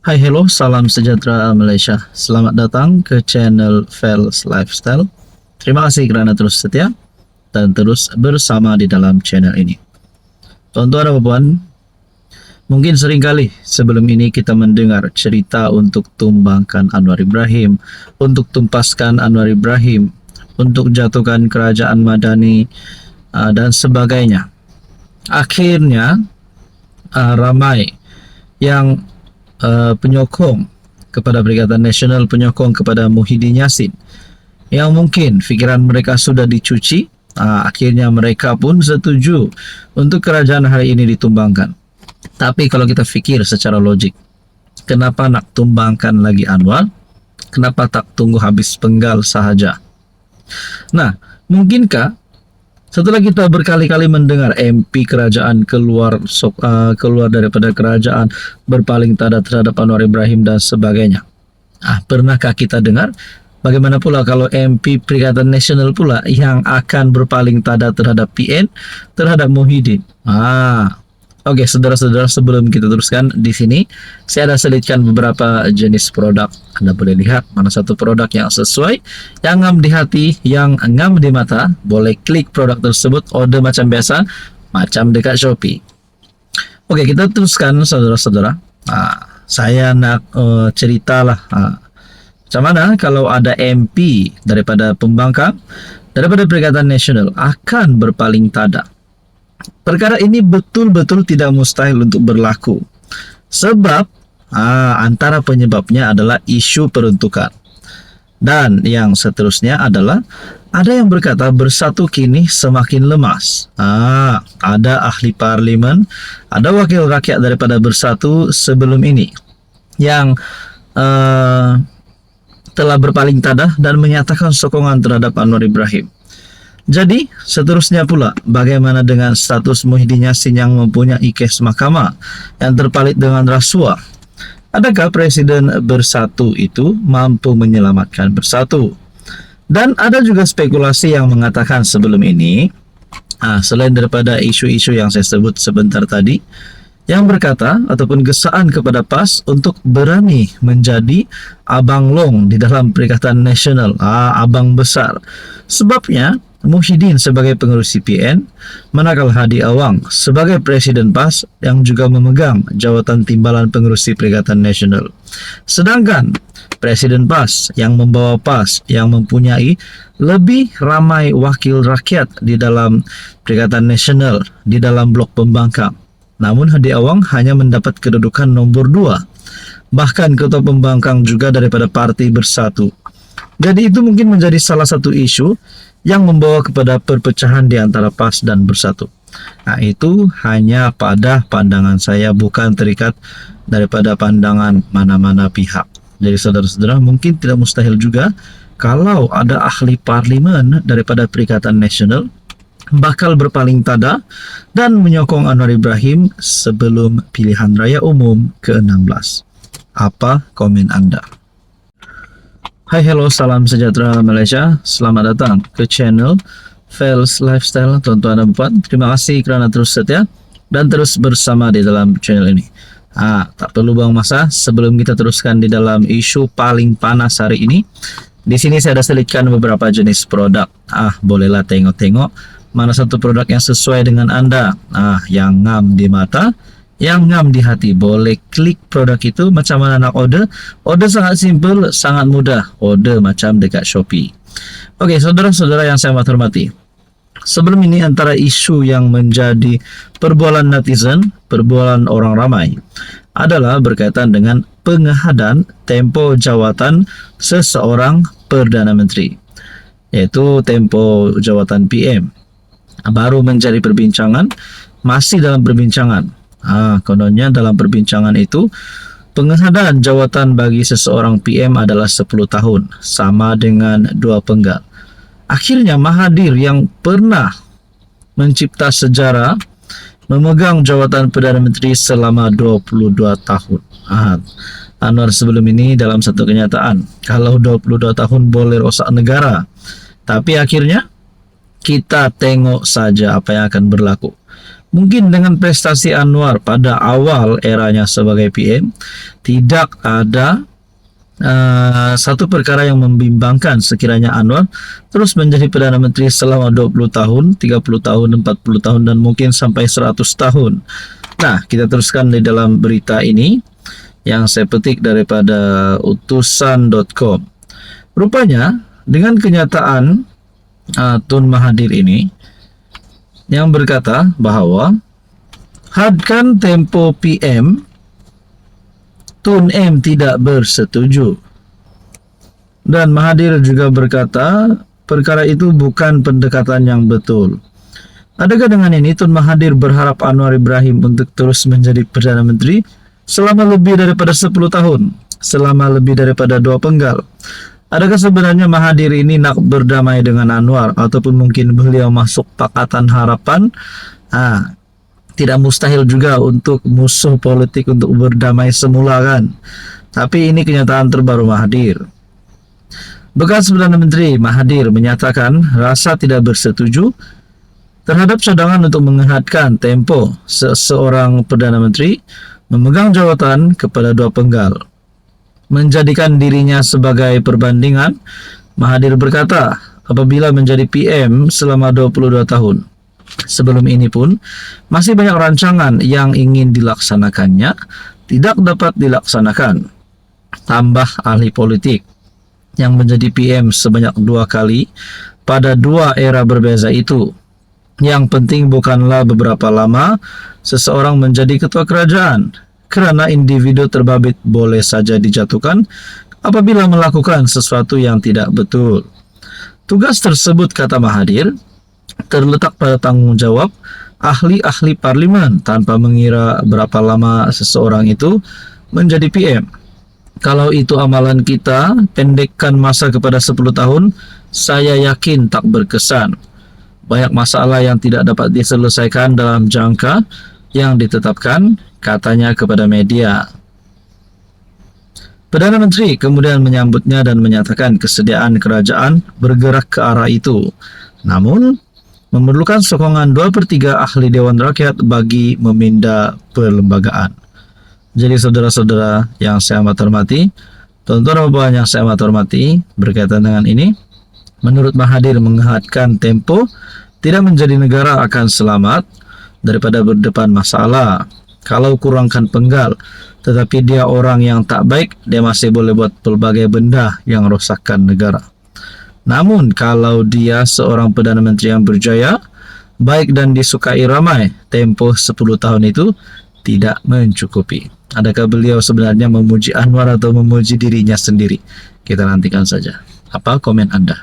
Hai, hello, salam sejahtera Malaysia. Selamat datang ke channel Fels Lifestyle. Terima kasih kerana terus setia dan terus bersama di dalam channel ini. Tuan-tuan dan puan, mungkin seringkali sebelum ini kita mendengar cerita untuk tumbangkan Anwar Ibrahim, untuk tumpaskan Anwar Ibrahim, untuk jatuhkan kerajaan Madani dan sebagainya. Akhirnya ramai yang penyokong kepada Perikatan Nasional, penyokong kepada Muhyiddin Yassin yang mungkin fikiran mereka sudah dicuci, akhirnya mereka pun setuju untuk kerajaan hari ini ditumbangkan. Tapi kalau kita fikir secara logik, kenapa nak tumbangkan lagi Anwar? Kenapa tak tunggu habis penggal sahaja? Nah, mungkinkah setelah kita berkali-kali mendengar MP kerajaan keluar daripada kerajaan, berpaling tada terhadap Anwar Ibrahim dan sebagainya, pernahkah kita dengar bagaimana pula kalau MP Perikatan Nasional pula yang akan berpaling tada terhadap PN, terhadap Muhyiddin? Oke, saudara-saudara, sebelum kita teruskan di sini, saya ada selitkan beberapa jenis produk. Anda boleh lihat mana satu produk yang sesuai, yang ngam di hati, yang ngam di mata. Boleh klik produk tersebut, order macam biasa, macam dekat Shopee. Oke, kita teruskan saudara-saudara. Saya nak ceritalah macam mana kalau ada MP daripada pembangkang, daripada Perikatan Nasional akan berpaling tada. Perkara ini betul-betul tidak mustahil untuk berlaku. Sebab antara penyebabnya adalah isu peruntukan. Dan yang seterusnya adalah ada yang berkata bersatu kini semakin lemas. Ada ahli parlimen, ada wakil rakyat daripada bersatu sebelum ini yang telah berpaling tada dan menyatakan sokongan terhadap Anwar Ibrahim. Jadi, seterusnya pula, bagaimana dengan status Muhyiddin Yassin yang mempunyai kes mahkamah yang terpalit dengan rasuah? Adakah Presiden Bersatu itu mampu menyelamatkan Bersatu? Dan ada juga spekulasi yang mengatakan sebelum ini, selain daripada isu-isu yang saya sebut sebentar tadi, yang berkata ataupun gesaan kepada PAS untuk berani menjadi abang long di dalam Perikatan Nasional, abang besar. Sebabnya, Muhyiddin sebagai pengurus CPN, manakala Hadi Awang sebagai Presiden PAS yang juga memegang jawatan timbalan pengerusi Perikatan Nasional. Sedangkan Presiden PAS yang membawa PAS yang mempunyai lebih ramai wakil rakyat di dalam Perikatan Nasional, di dalam blok pembangkang. Namun Hadi Awang hanya mendapat kedudukan nombor 2. Bahkan ketua pembangkang juga daripada Parti Bersatu. Jadi itu mungkin menjadi salah satu isu yang membawa kepada perpecahan di antara PAS dan Bersatu. Itu hanya pada pandangan saya, bukan terikat daripada pandangan mana-mana pihak. Jadi saudara-saudara, mungkin tidak mustahil juga kalau ada ahli parlimen daripada Perikatan Nasional bakal berpaling tada dan menyokong Anwar Ibrahim sebelum pilihan raya umum ke-16. Apa komen Anda? Hai, hello, salam sejahtera Malaysia. Selamat datang ke channel Fels Lifestyle, tuan-tuan dan puan. Terima kasih kerana terus setia dan terus bersama di dalam channel ini. Tak perlu buang masa, sebelum kita teruskan di dalam isu paling panas hari ini, di sini saya ada selitkan beberapa jenis produk. Bolehlah tengok-tengok mana satu produk yang sesuai dengan Anda, yang ngam di mata, yang ngam di hati. Boleh klik produk itu. Macam mana nak order? Order sangat simple, sangat mudah. Order macam dekat Shopee. Oke, saudara-saudara yang saya hormati, sebelum ini antara isu yang menjadi perbualan netizen, perbualan orang ramai, adalah berkaitan dengan pengehadan tempoh jawatan seseorang Perdana Menteri, yaitu tempoh jawatan PM. Baru menjadi perbincangan, masih dalam perbincangan. Kononnya dalam perbincangan itu, pengehadan jawatan bagi seseorang PM adalah 10 tahun, sama dengan 2 penggal. Akhirnya Mahathir yang pernah mencipta sejarah memegang jawatan Perdana Menteri selama 22 tahun. Anwar sebelum ini dalam satu kenyataan, kalau 22 tahun boleh rosak negara. Tapi akhirnya kita tengok saja apa yang akan berlaku. Mungkin dengan prestasi Anwar pada awal eranya sebagai PM, tidak ada satu perkara yang membimbangkan sekiranya Anwar terus menjadi Perdana Menteri selama 20 tahun, 30 tahun, 40 tahun, dan mungkin sampai 100 tahun. Nah, kita teruskan di dalam berita ini yang saya petik daripada utusan.com. Rupanya, dengan kenyataan Tun Mahathir ini, yang berkata bahwa hadkan tempo PM, Tun M tidak bersetuju. Dan Mahathir juga berkata perkara itu bukan pendekatan yang betul. Adakah dengan ini Tun Mahathir berharap Anwar Ibrahim untuk terus menjadi Perdana Menteri selama lebih daripada 10 tahun, selama lebih daripada 2 penggal? Adakah sebenarnya Mahathir ini nak berdamai dengan Anwar, ataupun mungkin beliau masuk Pakatan Harapan? Tidak mustahil juga untuk musuh politik untuk berdamai semula kan. Tapi ini kenyataan terbaru Mahathir. Bekas Perdana Menteri Mahathir menyatakan rasa tidak bersetuju terhadap cadangan untuk menghadkan tempo seseorang Perdana Menteri memegang jawatan kepada 2 penggal. Menjadikan dirinya sebagai perbandingan, Mahathir berkata apabila menjadi PM selama 22 tahun. Sebelum ini pun, masih banyak rancangan yang ingin dilaksanakannya tidak dapat dilaksanakan. Tambah ahli politik yang menjadi PM sebanyak 2 kali pada 2 era berbeza itu. Yang penting bukanlah beberapa lama seseorang menjadi ketua kerajaan, kerana individu terbabit boleh saja dijatuhkan apabila melakukan sesuatu yang tidak betul. Tugas tersebut, kata Mahathir, terletak pada tanggung jawab ahli-ahli parlimen tanpa mengira berapa lama seseorang itu menjadi PM. Kalau itu amalan kita, pendekkan masa kepada 10 tahun, saya yakin tak berkesan. Banyak masalah yang tidak dapat diselesaikan dalam jangka yang ditetapkan, katanya kepada media. Perdana Menteri kemudian menyambutnya dan menyatakan kesediaan kerajaan bergerak ke arah itu. Namun, memerlukan sokongan 2/3 ahli Dewan Rakyat bagi memindah perlembagaan. Jadi saudara-saudara yang saya amat hormati, tuan-tuan dan puan yang saya amat hormati, berkaitan dengan ini, menurut Mahathir menghadkan tempo tidak menjadi negara akan selamat daripada berdepan masalah. Kalau kurangkan penggal, tetapi dia orang yang tak baik, dia masih boleh buat pelbagai benda yang rosakkan negara. Namun kalau dia seorang Perdana Menteri yang berjaya, baik dan disukai ramai, tempoh 10 tahun itu tidak mencukupi. Adakah beliau sebenarnya memuji Anwar atau memuji dirinya sendiri? Kita nantikan saja. Apa komen Anda?